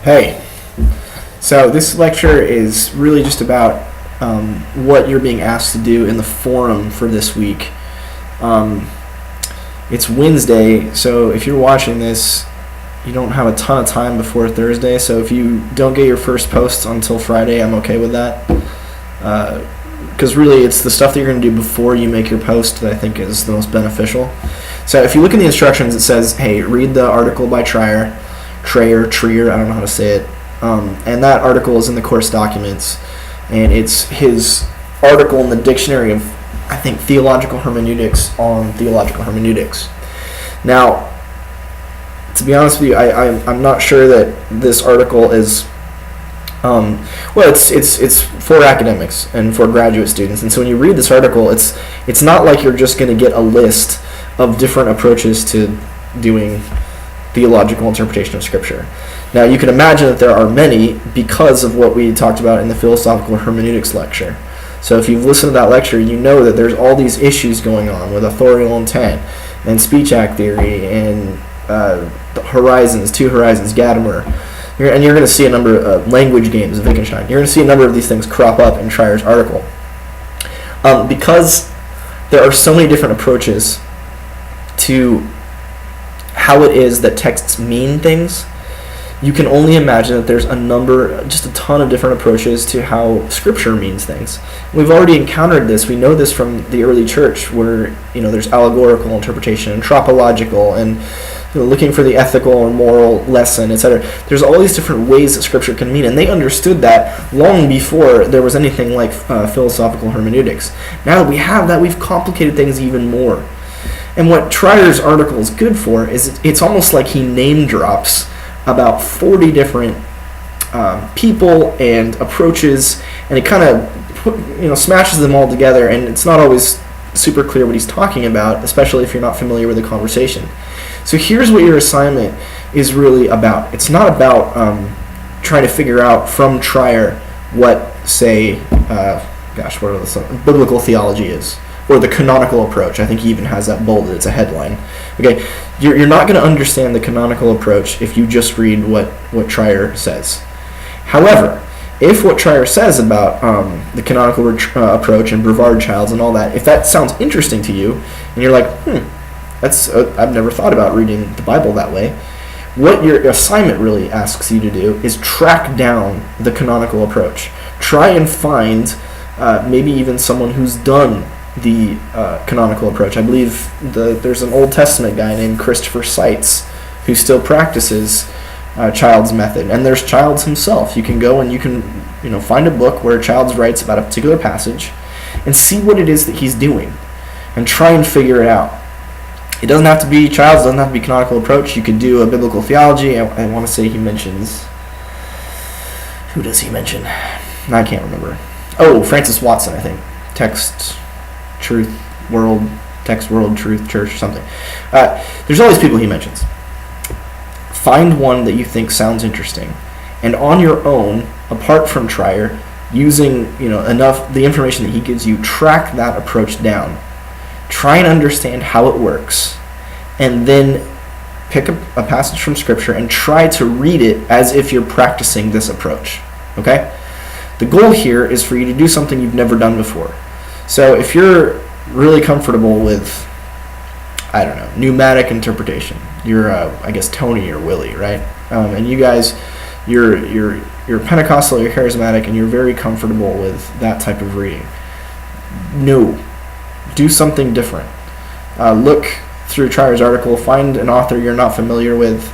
Hey, so this lecture is really just about what you're being asked to do in the forum for this week. Um, it's Wednesday, so if you're watching this, you don't have a ton of time before Thursday, so if you don't get your first posts until Friday, I'm okay with that. Because really, it's the stuff that you're going to do before you make your post that I think is the most beneficial. So if you look in the instructions, it says, hey, read the article by Trier, I don't know how to say it. And that article is in the course documents, and it's his article in the Dictionary of, I think, Theological Hermeneutics on Theological Hermeneutics. Now, to be honest with you, I'm not sure that this article is, it's for academics and for graduate students, and so when you read this article, it's not like you're just going to get a list of different approaches to doing theological interpretation of Scripture. Now, you can imagine that there are many because of what we talked about in the philosophical hermeneutics lecture. So if you've listened to that lecture, you know that there's all these issues going on with authorial intent and speech act theory and two horizons, Gadamer. And you're going to see a number of language games of Wittgenstein. You're going to see a number of these things crop up in Trier's article. Because there are so many different approaches to how it is that texts mean things, you can only imagine that there's just a ton of different approaches to how Scripture means things. We've already encountered this. We know this from the early church, where there's allegorical interpretation and tropological, and looking for the ethical or moral lesson, etc. There's all these different ways that Scripture can mean, and they understood that long before there was anything like philosophical hermeneutics. Now that we have that, we've complicated things even more. And what Trier's article is good for is it's almost like he name drops about 40 different people and approaches, and it kind of smashes them all together, and it's not always super clear what he's talking about, especially if you're not familiar with the conversation. So here's what your assignment is really about. It's not about trying to figure out from Trier what, say, biblical theology is, or the canonical approach. I think he even has that bolded. It's a headline. Okay, you're not going to understand the canonical approach if you just read what Trier says. However, if what Trier says about the canonical approach and Brevard Childs and all that, if that sounds interesting to you, and you're like, I've never thought about reading the Bible that way, what your assignment really asks you to do is track down the canonical approach. Try and find maybe even someone who's done the canonical approach. I believe there's an Old Testament guy named Christopher Seitz who still practices Child's method, and there's Childs himself. You can go and you can find a book where Childs writes about a particular passage and see what it is that he's doing and try and figure it out. It doesn't have to be Childs, doesn't have to be canonical approach. You could do a biblical theology. I want to say he mentions, who does he mention? I can't remember. Oh, Francis Watson, I think. Text, World, Truth, Church, or something. There's all these people he mentions. Find one that you think sounds interesting, and on your own, apart from Trier, using enough the information that he gives you, track that approach down. Try and understand how it works, and then pick a passage from Scripture and try to read it as if you're practicing this approach. Okay? The goal here is for you to do something you've never done before. So if you're really comfortable with, pneumatic interpretation, you're, Tony or Willie, right? And you guys, you're Pentecostal, you're charismatic, and you're very comfortable with that type of reading. No. Do something different. Look through Trier's article, find an author you're not familiar with,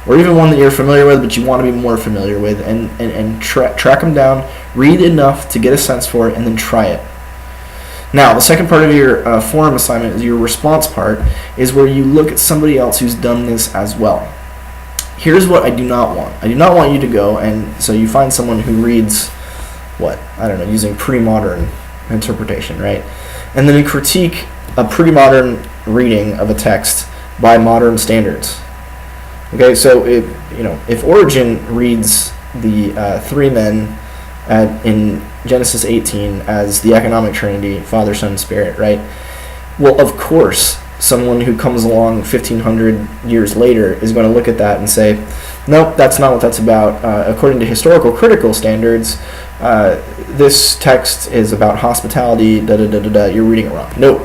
or even one that you're familiar with but you want to be more familiar with, and track them down, read enough to get a sense for it, and then try it. Now, the second part of your forum assignment, is your response part, is where you look at somebody else who's done this as well. Here's what I do not want. I do not want you to go, and so you find someone who reads, using pre-modern interpretation, right? And then you critique a pre-modern reading of a text by modern standards. Okay, so if Origen reads the three men in Genesis 18 as the economic trinity, Father, Son, Spirit, right? Well, of course, someone who comes along 1,500 years later is going to look at that and say, nope, that's not what that's about. According to historical critical standards, this text is about hospitality, da-da-da-da-da, you're reading it wrong. Nope.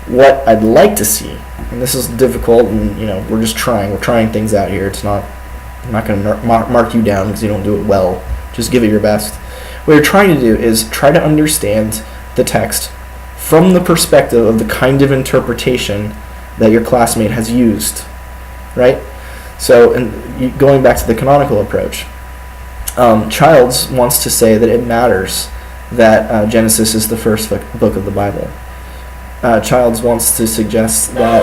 What I'd like to see, and this is difficult, and we're trying things out here. I'm not going to mark you down because you don't do it well. Just give it your best. What you're trying to do is try to understand the text from the perspective of the kind of interpretation that your classmate has used, right? So, going back to the canonical approach, Childs wants to say that it matters that Genesis is the first book of the Bible. Childs wants to suggest that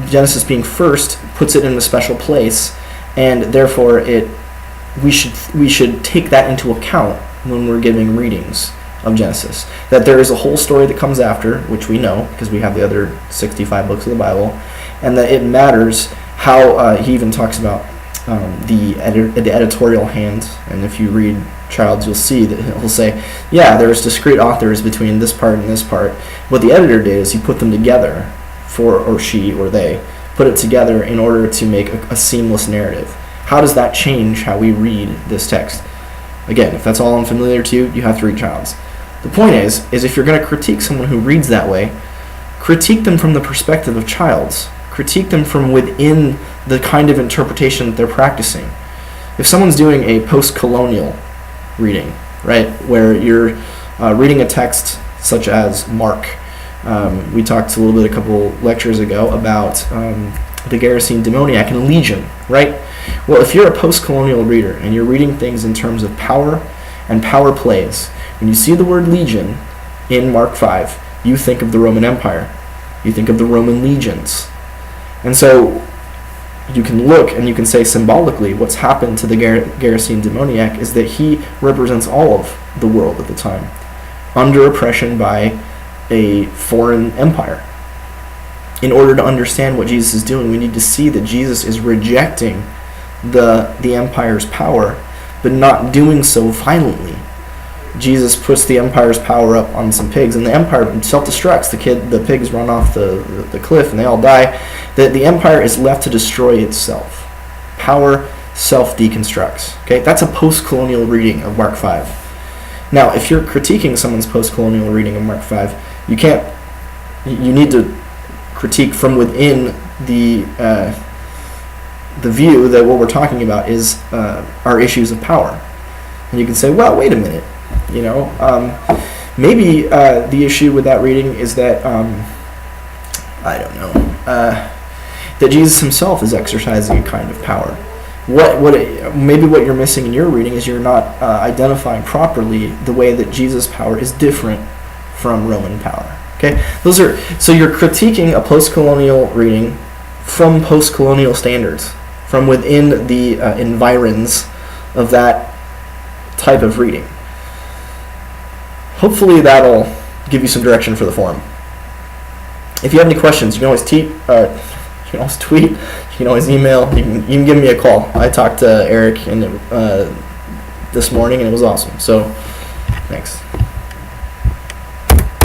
Genesis being first puts it in a special place, and therefore we should take that into account when we're giving readings of Genesis. That there is a whole story that comes after, which we know because we have the other 65 books of the Bible, and that it matters how he even talks about the editorial hand. And if you read Childs, you'll see that he'll say, yeah, there's discrete authors between this part and this part. What the editor did is he put them together, or she or they put it together in order to make a seamless narrative. How does that change how we read this text? Again, if that's all unfamiliar to you, you have to read Childs. The point is if you're going to critique someone who reads that way, critique them from the perspective of Childs. Critique them from within the kind of interpretation that they're practicing. If someone's doing a post-colonial reading, right, where you're reading a text such as Mark, we talked a little bit a couple lectures ago about the Gerasene demoniac and Legion, right? Well, if you're a post-colonial reader and you're reading things in terms of power and power plays, when you see the word legion in Mark 5, you think of the Roman Empire. You think of the Roman legions. And so you can look and you can say symbolically what's happened to the Gerasene demoniac is that he represents all of the world at the time, under oppression by a foreign empire. In order to understand what Jesus is doing, we need to see that Jesus is rejecting the empire's power, but not doing so violently. Jesus puts the empire's power up on some pigs, and the empire self-destructs. The pigs run off the cliff, and they all die. The empire is left to destroy itself. Power self-deconstructs. Okay, that's a post-colonial reading of Mark 5. Now, if you're critiquing someone's post-colonial reading of Mark 5, you need to critique from within the view that what we're talking about is our issues of power. And you can say, well, wait a minute. Maybe the issue with that reading is that, that Jesus himself is exercising a kind of power. Maybe what you're missing in your reading is you're not identifying properly the way that Jesus' power is different from Roman power. Okay, so you're critiquing a post-colonial reading from post-colonial standards, from within the environs of that type of reading. Hopefully that'll give you some direction for the forum. If you have any questions, you can always tweet. You can always email. You can give me a call. I talked to Eric this morning, and it was awesome. So, thanks.